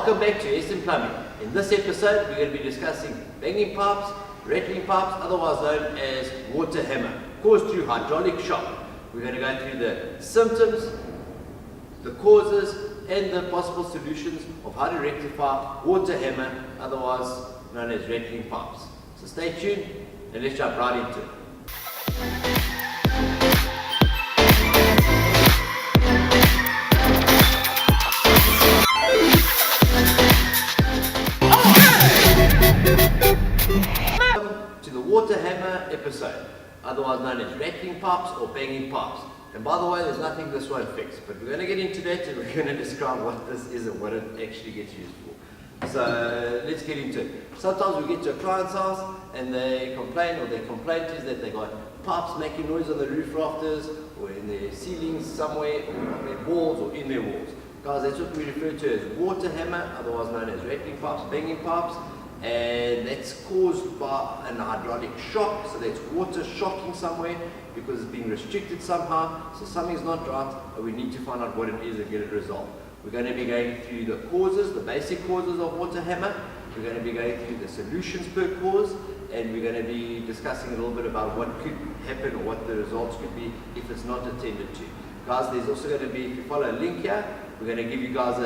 Welcome back to Eastern Plumbing. In this episode, we're going to be discussing banging pipes, rattling pipes, otherwise known as water hammer, caused through hydraulic shock. We're going to go through the symptoms, the causes, and the possible solutions of how to rectify water hammer, otherwise known as rattling pipes. So stay tuned and let's jump right into it. To the water hammer episode, otherwise known as rattling pipes or banging pipes. And by the way, there's nothing this won't fix, but we're going to get into that and we're going to describe what this is and what it actually gets used for. So let's get into it. Sometimes we get to a client's house and they complain, or their complaint is that they got pipes making noise on the roof rafters or in their ceilings somewhere, or on their walls or in their walls. Guys, that's what we refer to as water hammer, otherwise known as rattling pipes, banging pipes. And that's caused by an hydraulic shock, so that's water shocking somewhere because it's being restricted somehow, so something's not right and we need to find out what it is and get it resolved. We're going to be going through the causes, the basic causes of water hammer. We're going to be going through the solutions per cause, and we're going to be discussing a little bit about what could happen or what the results could be if it's not attended to. Guys, there's also going to be, if you follow a link here, we're going to give you guys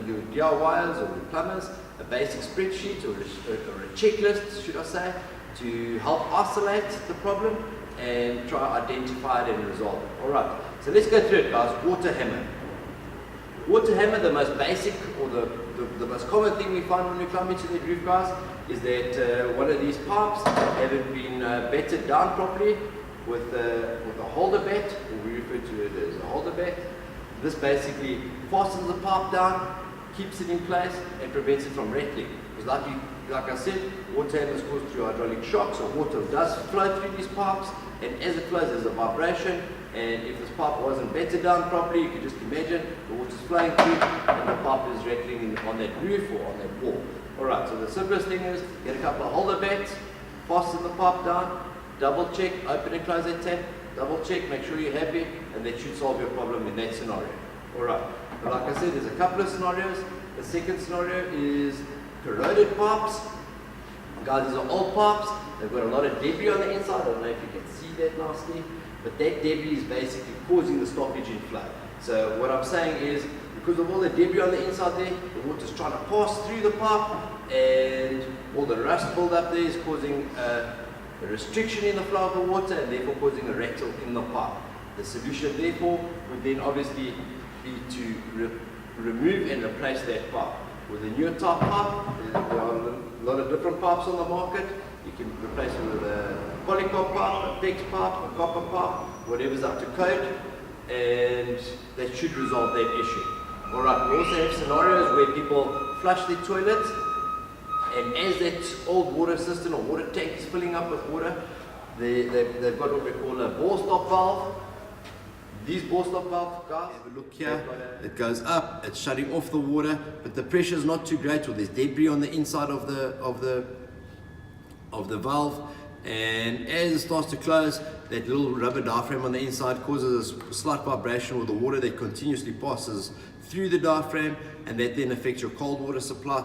your DIYers or your plumbers a basic spreadsheet or a checklist, should I say, to help isolate the problem and try identify it and resolve it. Alright, so let's go through it, guys. Water hammer. Water hammer, the most basic or the most common thing we find when we climb into the roof, guys, is that one of these pipes haven't been batted down properly with a holder bat, or we refer to it as a holder bat. This basically fastens the pipe down, keeps it in place, and prevents it from rattling. Because like I said, water hammer is caused through hydraulic shock, so water does flow through these pipes, and as it flows there's a vibration, and if this pipe wasn't batted down properly, you could just imagine the water's flowing through and the pipe is rattling on that roof or on that wall. Alright, so the simplest thing is get a couple of holder bats, fasten the pipe down, double check, open and close that tap, double check, make sure you're happy, and that should solve your problem in that scenario. Alright, but like I said, there's a couple of scenarios. The second scenario is corroded pipes. Guys, these are old pipes. They've got a lot of debris on the inside. I don't know if you can see that nicely, but that debris is basically causing the stoppage in flow. So what I'm saying is, because of all the debris on the inside there, the water's trying to pass through the pipe, and all the rust build up there is causing a restriction in the flow of the water, and therefore causing a rattle in the pipe. The solution therefore would then obviously be to remove and replace that pipe with a newer type pipe. There are a lot of different pipes on the market. You can replace it with a polycop pipe, a PEX pipe, a copper pipe, whatever's up to code, and that should resolve that issue. Alright, we also have scenarios where people flush their toilets, and as that old water cistern or water tank is filling up with water, they've got what we call a ball stop valve. These ball stop valves, guys, have a look here, it goes up, it's shutting off the water, but the pressure is not too great, or there's debris on the inside of the valve, and as it starts to close, that little rubber diaphragm on the inside causes a slight vibration with the water that continuously passes through the diaphragm, and that then affects your cold water supply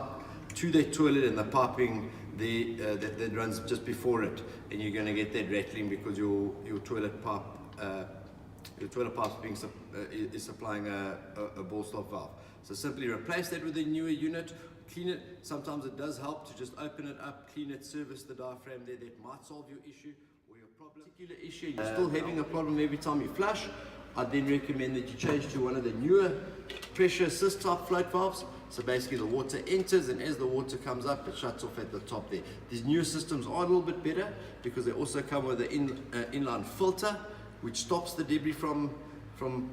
to that toilet and the piping that runs just before it, and you're going to get that rattling because your toilet pipe is supplying a ball stop valve. So simply replace that with a newer unit, clean it. Sometimes it does help to just open it up, clean it, service the diaphragm there. That might solve your issue or your problem. Particular issue, you're still having a problem every time you flush, I'd then recommend that you change to one of the newer pressure assist type float valves. So basically the water enters, and as the water comes up, it shuts off at the top there. These newer systems are a little bit better because they also come with an inline filter, which stops the debris from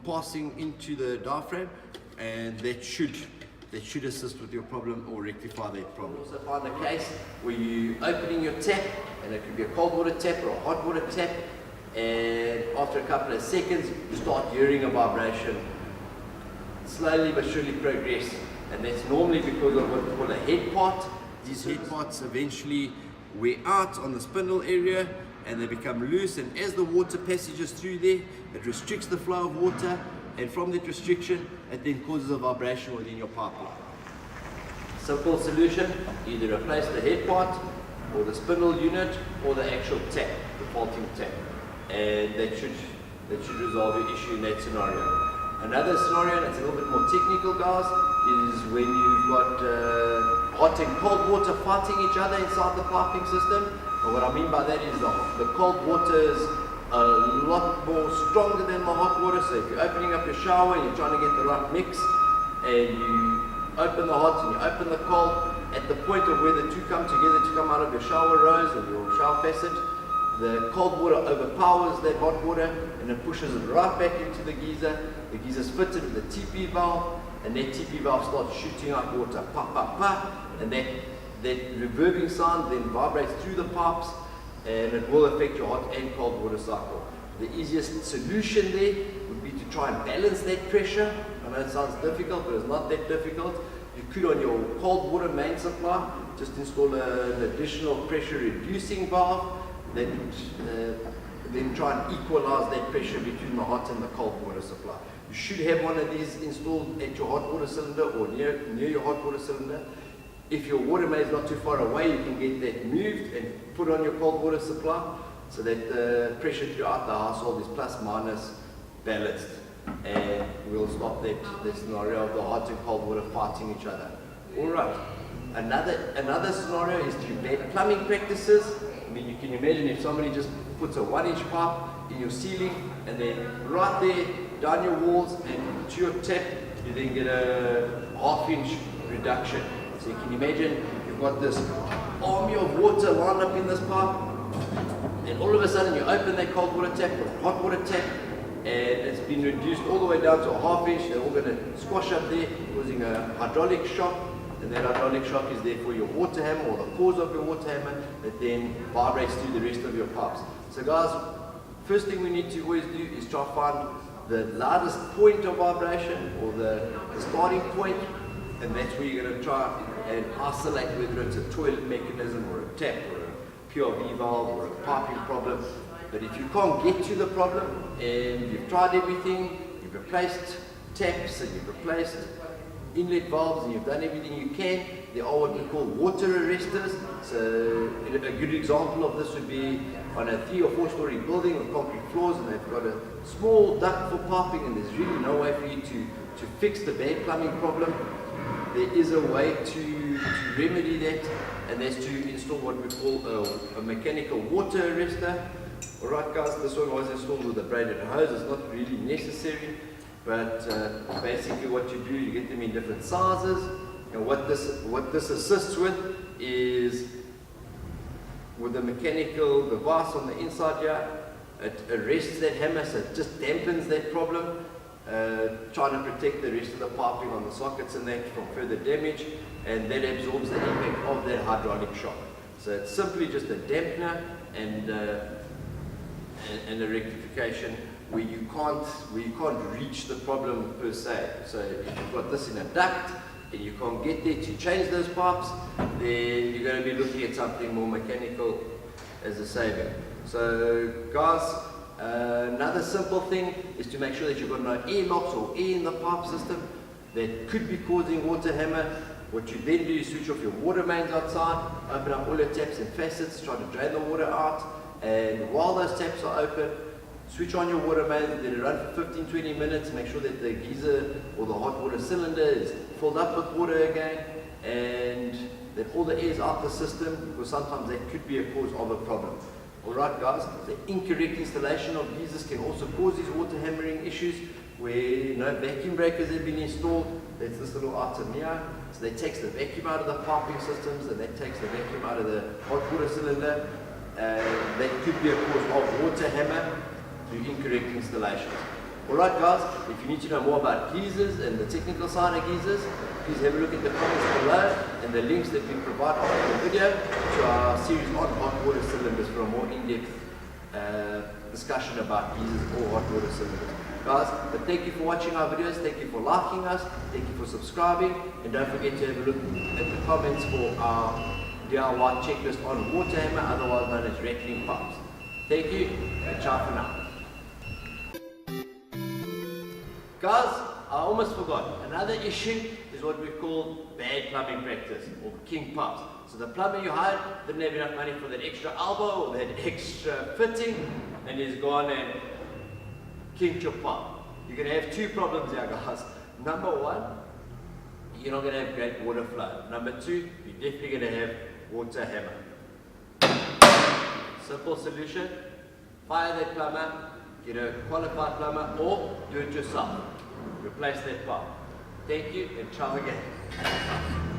passing into the diaphragm, and that should assist with your problem or rectify that problem. Also find a case where you opening your tap, and it could be a cold water tap or a hot water tap, and after a couple of seconds you start hearing a vibration slowly but surely progressing, and that's normally because of what we call a head part. These head parts eventually wear out on the spindle area and they become loose, and as the water passages through there, it restricts the flow of water, and from that restriction it then causes a vibration within your pipeline. Simple solution, either replace the head part or the spindle unit or the actual tap, the faulting tap. And that should resolve your issue in that scenario. Another scenario, and it's a little bit more technical, guys, is when you've got hot and cold water fighting each other inside the piping system. And what I mean by that is the cold water is a lot more stronger than the hot water. So if you're opening up your shower and you're trying to get the right mix, and you open the hot and you open the cold, at the point of where the two come together to come out of your shower rose and your shower facet, the cold water overpowers that hot water and it pushes it right back into the geyser. The geyser is fitted with a TP valve, and that TP valve starts shooting out water, pop, pop, pop, and that reverbing sound then vibrates through the pipes, and it will affect your hot and cold water cycle. The easiest solution there would be to try and balance that pressure. I know it sounds difficult, but it's not that difficult. You could, on your cold water main supply, just install an additional pressure reducing valve that would then try and equalize that pressure between the hot and the cold water supply. You should have one of these installed at your hot water cylinder or near your hot water cylinder. If your water main is not too far away, you can get that moved and put on your cold water supply so that the pressure throughout the household is plus minus balanced, and we'll stop that scenario of the hot and cold water fighting each other. Alright, another scenario is through bad plumbing practices. I mean, you can imagine if somebody just puts a 1-inch pipe in your ceiling and then right there down your walls and to your tap, you then get a 1/2-inch reduction. So you can imagine you've got this army of water lined up in this pipe, and all of a sudden you open that cold water tap or hot water tap, and it's been reduced all the way down to a 1/2 inch. They're all going to squash up there, causing a hydraulic shock, and that hydraulic shock is therefore your water hammer, or the cause of your water hammer, that then vibrates through the rest of your pipes. So guys, first thing we need to always do is try to find the loudest point of vibration, or the starting point, and that's where you're going to try and isolate whether it's a toilet mechanism or a tap or a PRV valve or a piping problem. But if you can't get to the problem and you've tried everything, you've replaced taps and you've replaced inlet valves and you've done everything you can, there are what we call water arresters. So a good example of this would be on a 3 or 4 story building with concrete floors, and they've got a small duct for piping, and there's really no way for you to fix the bad plumbing problem. There is a way to remedy that, and that's to install what we call a mechanical water arrestor. Alright guys, this one was installed with a braided hose. It's not really necessary, but basically what you do, you get them in different sizes, and what this assists with is, with the mechanical device on the inside here, it arrests that hammer, so it just dampens that problem, trying to protect the rest of the piping on the sockets and that from further damage, and that absorbs the impact of that hydraulic shock. So it's simply just a dampener and a rectification where you can't reach the problem per se. So if you've got this in a duct and you can't get there to change those pipes, then you're going to be looking at something more mechanical as a savior. So guys, another simple thing is to make sure that you've got no air locks or air in the pipe system that could be causing water hammer. What you then do is switch off your water mains outside, open up all your taps and facets, try to drain the water out, and while those taps are open, switch on your water main, let it run for 15-20 minutes, make sure that the geyser or the hot water cylinder is filled up with water again, and that all the air is out the system, because sometimes that could be a cause of a problem. Alright guys, the incorrect installation of geysers can also cause these water hammering issues, where no vacuum breakers have been installed. That's this little item here. So that takes the vacuum out of the piping systems, and that takes the vacuum out of the hot water cylinder. That could be a cause of water hammer through incorrect installations. Alright guys, if you need to know more about geysers and the technical side of geysers, please have a look at the comments below and the links that we provide after the video to our series on hot water cylinders for a more in-depth discussion about geysers or hot water cylinders. Guys, but thank you for watching our videos, thank you for liking us, thank you for subscribing, and don't forget to have a look at the comments for our DIY checklist on water hammer, otherwise known as rattling pipes. Thank you, and ciao for now. Guys, I almost forgot. Another issue is is what we call bad plumbing practice, or king pumps. So the plumber you hired didn't have enough money for that extra elbow or that extra fitting, and he's gone and kinked your pump. You're going to have two problems here, guys. Number one, you're not going to have great water flow. Number two, you're definitely going to have water hammer. Simple solution, fire that plumber, get a qualified plumber, or do it yourself. Replace that pump. Thank you, and ciao again.